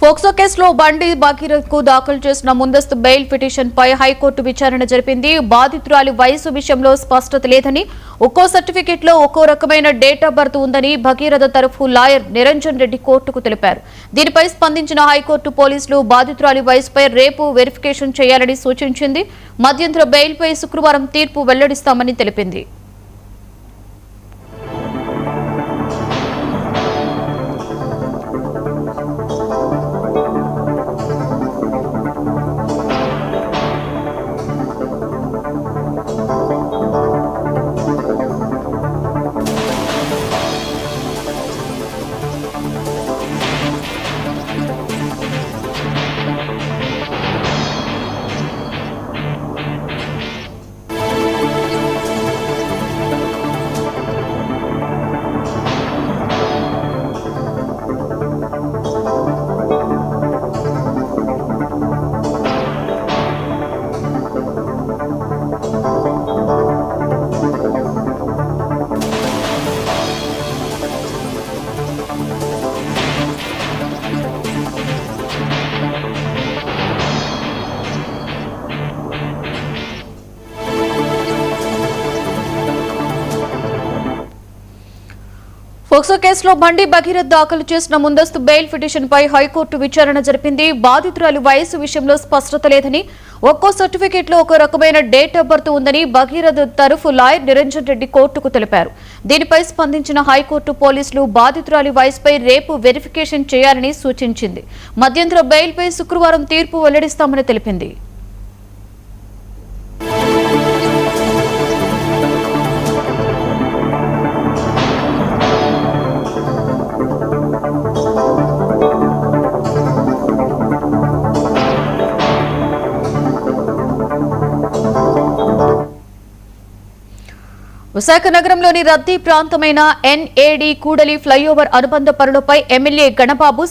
POCSO కేసులో బండి భగీరథకు దాఖలు చేసిన ముందస్తు బెయిల్ పిటిషన్పై హైకోర్టు విచారణ జరిపింది. బాధితురాలి వయసు విషయంలో స్పష్టత లేదని, ఒక్కో సర్టిఫికెట్లో ఒక్కో రకమైన డేట్ ఆఫ్ బర్త్ ఉందని భగీరథ తరఫు లాయర్ నిరంజన్ రెడ్డి కోర్టుకు తెలిపారు. దీనిపై స్పందించిన హైకోర్టు పోలీసులు బాధితురాలి వయసుపై రేపు వెరిఫికేషన్ చేయాలని సూచించింది. మధ్యంతర బెయిల్పై శుక్రవారం తీర్పు వెల్లడిస్తామని తెలిపింది. పోక్సో కేసులో బండి భగీరథ్ దాఖలు చేసిన ముందస్తు బెయిల్ పిటిషన్పై హైకోర్టు విచారణ జరిపింది. బాధితురాలి వయసు విషయంలో స్పష్టత లేదని, ఒక్కో సర్టిఫికెట్లో ఒక రకమైన డేట్ ఆఫ్ బర్త్ ఉందని భగీరథ్ తరఫు లాయర్ నిరంజన్ రెడ్డి కోర్టుకు తెలిపారు. దీనిపై స్పందించిన హైకోర్టు పోలీసులు బాధితురాలి వయసుపై రేపు వెరిఫికేషన్ చేయాలని సూచించింది. మధ్యంతర బెయిల్పై శుక్రవారం తీర్పు వెల్లడిస్తామని తెలిపింది. విశాఖ నగరంలోని రద్దీ ప్రాంతమైన ఎన్ఏడి కూడలి ఫ్లైఓవర్ అనుబంధ పనులపై ఎమ్మెల్యే గణబాబు